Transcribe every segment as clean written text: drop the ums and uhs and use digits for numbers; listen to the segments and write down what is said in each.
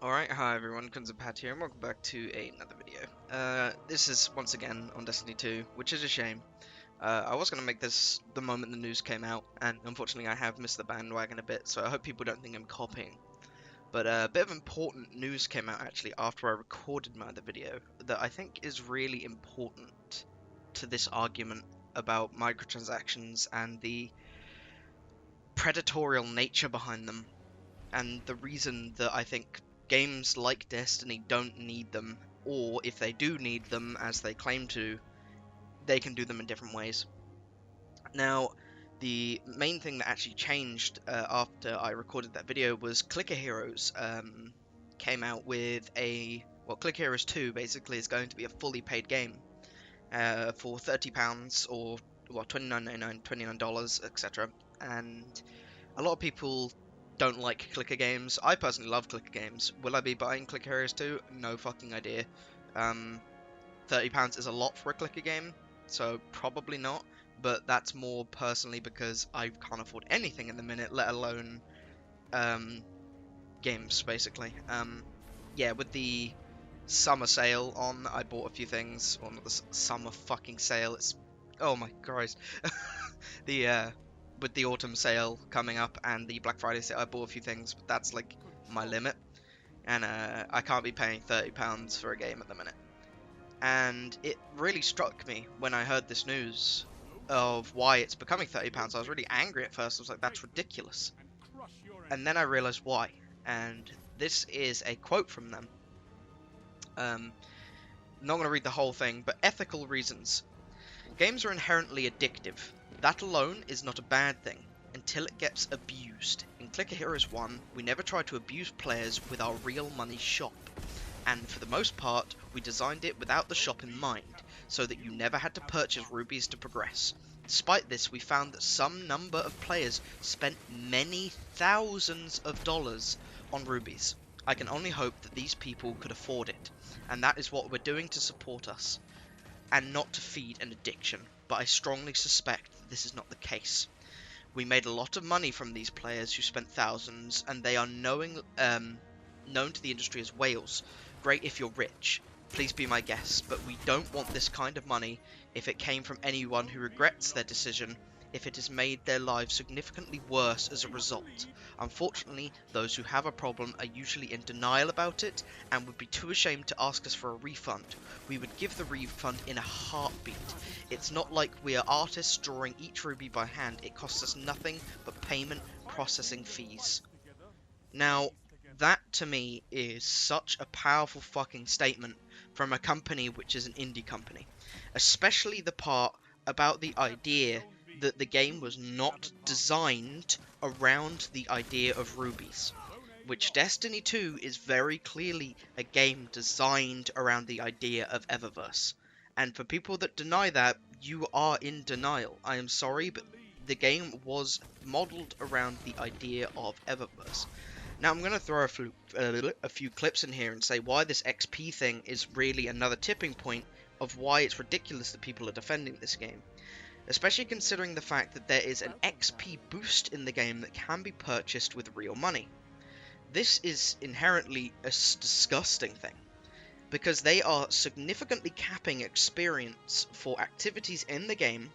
Alright, hi everyone, Kunzapat here, and welcome back to another video. This is once again on Destiny 2, which is a shame. I was going to make this the moment the news came out, and unfortunately I have missed the bandwagon a bit, so I hope people don't think I'm copying. But a bit of important news came out actually after I recorded my other video that I think is really important to this argument about microtransactions and the predatorial nature behind them, and the reason that I think games like Destiny don't need them, or if they do need them, as they claim to, they can do them in different ways. Now, the main thing that actually changed after I recorded that video was Clicker Heroes came out with well, Clicker Heroes 2 basically is going to be a fully paid game for £30 or, well, $29.99, $29, etc. And a lot of people don't like clicker games. I personally love clicker games. Will I be buying Clicker Heroes 2? No fucking idea. £30 is a lot for a clicker game, so probably not. But that's more personally because I can't afford anything in the minute, let alone games, basically. Yeah, with the summer sale on, I bought a few things. Well, not the summer fucking sale. It's, oh my Christ. the with the autumn sale coming up and the Black Friday sale, I bought a few things, but that's like my limit, and I can't be paying £30 for a game at the minute. And it really struck me when I heard this news of why it's becoming £30. I was really angry at first. I was like, that's ridiculous. And then I realized why. And this is a quote from them. Not going to read the whole thing, but ethical reasons. Games are inherently addictive. That alone is not a bad thing, until it gets abused. In Clicker Heroes 1, we never tried to abuse players with our real money shop, and for the most part, we designed it without the shop in mind, so that you never had to purchase rubies to progress. Despite this, we found that some number of players spent many thousands of dollars on rubies. I can only hope that these people could afford it, and that is what we're doing to support us, and not to feed an addiction, but I strongly suspect that this is not the case. We made a lot of money from these players who spent thousands, and they are known to the industry as whales. Great if you're rich. Please be my guest, but we don't want this kind of money if it came from anyone who regrets their decision, if it has made their lives significantly worse as a result. Unfortunately, those who have a problem are usually in denial about it and would be too ashamed to ask us for a refund. We would give the refund in a heartbeat. It's not like we are artists drawing each ruby by hand. It costs us nothing but payment processing fees. Now, that to me is such a powerful fucking statement from a company which is an indie company. Especially the part about the idea that the game was not designed around the idea of rubies, which Destiny 2 is very clearly a game designed around the idea of Eververse. And for people that deny that, you are in denial. I am sorry, but the game was modeled around the idea of Eververse. Now I'm going to throw a few clips in here and say why this XP thing is really another tipping point of why it's ridiculous that people are defending this game. Especially considering the fact that there is an XP boost in the game that can be purchased with real money. This is inherently a disgusting thing, because they are significantly capping experience for activities in the game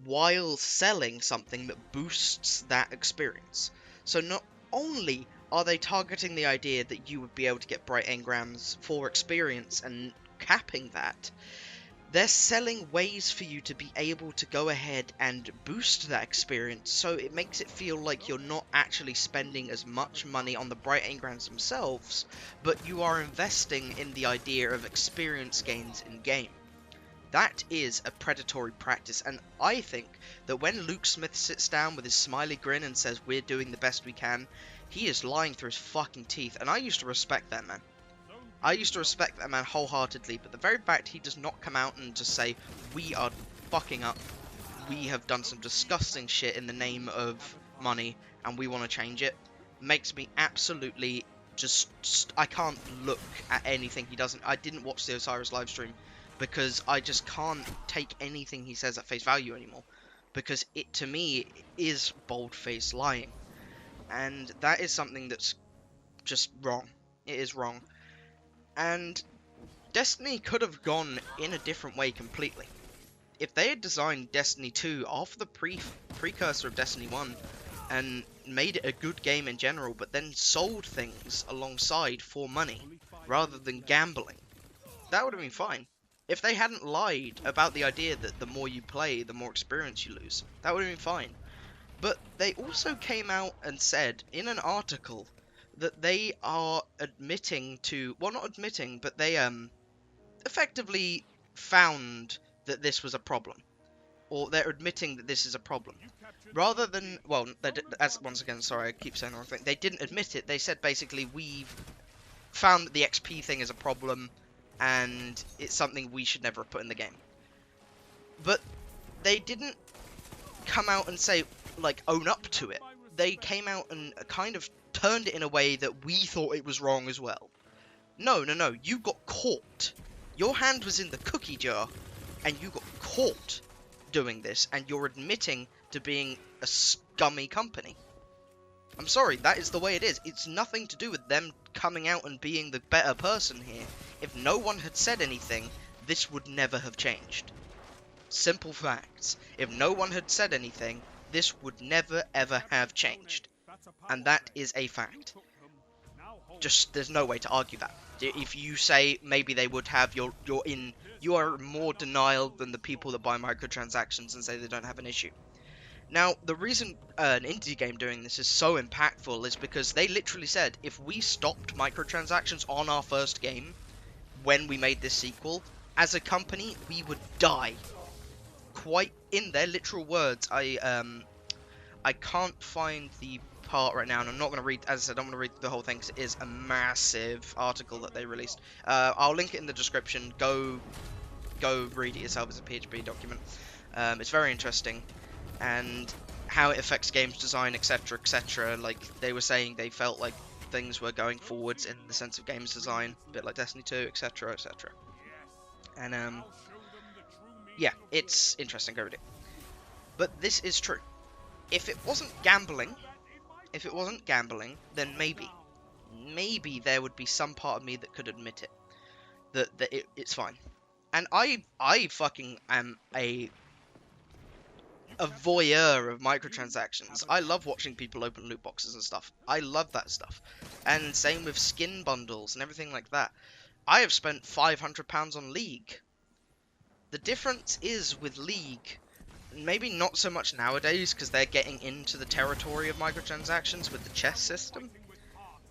while selling something that boosts that experience. So not only are they targeting the idea that you would be able to get bright engrams for experience and capping that, they're selling ways for you to be able to go ahead and boost that experience, so it makes it feel like you're not actually spending as much money on the bright engrams themselves, but you are investing in the idea of experience gains in game. That is a predatory practice, and I think that when Luke Smith sits down with his smiley grin and says we're doing the best we can, he is lying through his fucking teeth, and I used to respect that man. I used to respect that man wholeheartedly, but the very fact he does not come out and just say, we are fucking up, we have done some disgusting shit in the name of money, and we want to change it, makes me absolutely just I can't look at anything he doesn't. I didn't watch the Osiris livestream, because I just can't take anything he says at face value anymore, because it, to me, is bold-faced lying, and that is something that's just wrong. It is wrong. And Destiny could have gone in a different way completely. If they had designed Destiny 2 off the precursor of Destiny 1 and made it a good game in general, but then sold things alongside for money rather than gambling, that would have been fine. If they hadn't lied about the idea that the more you play, the more experience you lose, that would have been fine. But they also came out and said in an article that they are admitting to, well, not admitting, but they effectively found that this was a problem, or they're admitting that this is a problem, rather than, well, as once again, sorry, I keep saying the wrong thing. They didn't admit it. They said basically we've found that the XP thing is a problem, and it's something we should never have put in the game. But they didn't come out and say, like, own up to it. They came out and kind of turned it in a way that we thought it was wrong as well. No, you got caught. Your hand was in the cookie jar, and you got caught doing this, and you're admitting to being a scummy company. I'm sorry, that is the way it is. It's nothing to do with them coming out and being the better person here. If no one had said anything, this would never have changed. Simple facts. If no one had said anything, this would never ever have changed. And that is a fact. Just, there's no way to argue that. If you say maybe they would have, you are more denial than the people that buy microtransactions and say they don't have an issue. Now, the reason an indie game doing this is so impactful is because they literally said, if we stopped microtransactions on our first game, when we made this sequel, as a company, we would die. Quite in their literal words. I can't find the part right now, and I'm not going to read, as I said, I'm going to read the whole thing because it is a massive article that they released. I'll link it in the description. Go read it yourself. As a PHP document. It's very interesting, and how it affects games design, etc, etc. Like, they were saying they felt like things were going forwards in the sense of games design, a bit like Destiny 2, etc, etc. And yeah, it's interesting. Go read it. But this is true. If it wasn't gambling, then maybe there would be some part of me that could admit it, that it's fine. And I fucking am a voyeur of microtransactions. I love watching people open loot boxes and stuff. I love that stuff. And same with skin bundles and everything like that. I have spent £500 on League. The difference is with League, maybe not so much nowadays because they're getting into the territory of microtransactions with the chest system,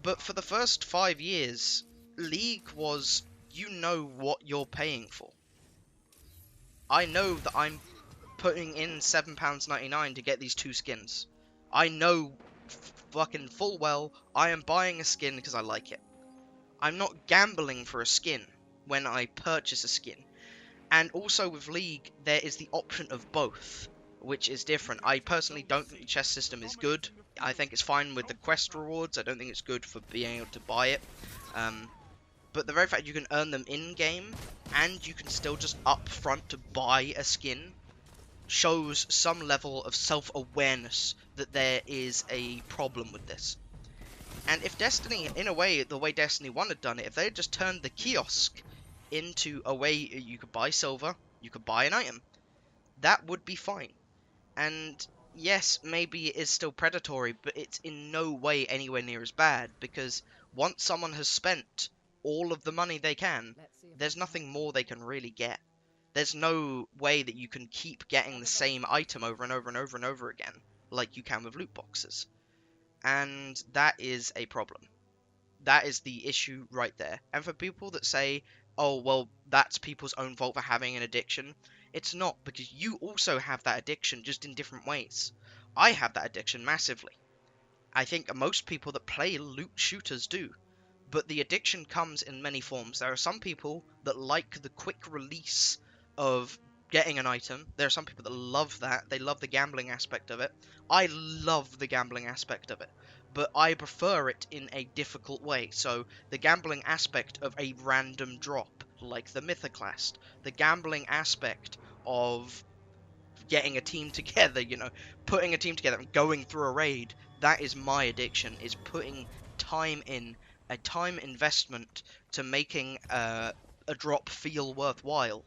but for the first 5 years, League was, you know what you're paying for. I know that I'm putting in £7.99 to get these 2 skins. I know fucking full well I am buying a skin because I like it. I'm not gambling for a skin when I purchase a skin. And also with League, there is the option of both, which is different. I personally don't think the chest system is good. I think it's fine with the quest rewards. I don't think it's good for being able to buy it. But the very fact you can earn them in-game, and you can still just up front to buy a skin, shows some level of self-awareness that there is a problem with this. And if Destiny, in a way, the way Destiny 1 had done it, if they had just turned the kiosk into a way you could buy silver, you could buy an item, that would be fine. And yes, maybe it is still predatory, but it's in no way anywhere near as bad, because once someone has spent all of the money they can, there's nothing more they can really get. There's no way that you can keep getting the same item over and over and over and over again, like you can with loot boxes. And that is a problem. That is the issue right there. And for people that say, oh, well, that's people's own fault for having an addiction, it's not, because you also have that addiction, just in different ways. I have that addiction massively. I think most people that play loot shooters do. But the addiction comes in many forms. There are some people that like the quick release of getting an item. There are some people that love that. They love the gambling aspect of it. I love the gambling aspect of it, but I prefer it in a difficult way. So the gambling aspect of a random drop, like the Mythoclast, the gambling aspect of getting a team together, you know, putting a team together and going through a raid, that is my addiction, is putting time in, a time investment to making a drop feel worthwhile,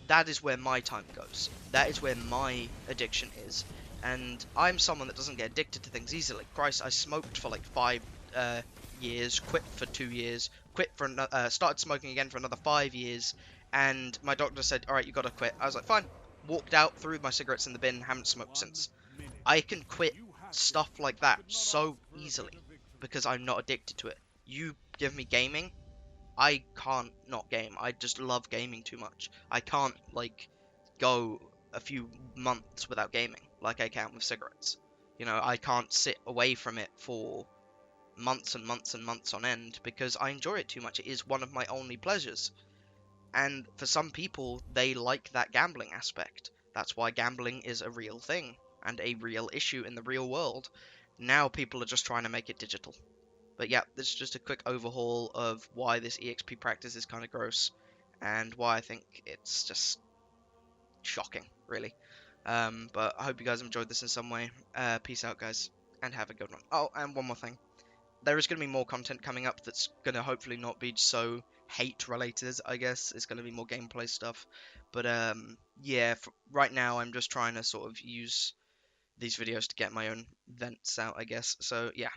that is where my time goes. That is where my addiction is. And I'm someone that doesn't get addicted to things easily. Christ, I smoked for like 5 years, quit for 2 years, started smoking again for another 5 years, and my doctor said, "All right, you gotta quit." I was like, "Fine." Walked out, threw my cigarettes in the bin, haven't smoked since. I can quit stuff like that so easily because I'm not addicted to it. You give me gaming, I can't not game. I just love gaming too much. I can't like go a few months without gaming like I can with cigarettes. You know, I can't sit away from it for months and months and months on end because I enjoy it too much. It is one of my only pleasures. And for some people, they like that gambling aspect. That's why gambling is a real thing and a real issue in the real world. Now people are just trying to make it digital. But yeah, this is just a quick overhaul of why this EXP practice is kind of gross and why I think it's just shocking, really. But I hope you guys enjoyed this in some way. Peace out, guys, and have a good one. Oh, and one more thing. There is going to be more content coming up that's going to hopefully not be so hate-related, I guess. It's going to be more gameplay stuff. But, yeah, right now I'm just trying to sort of use these videos to get my own vents out, I guess. So, yeah,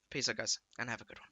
peace out, guys, and have a good one.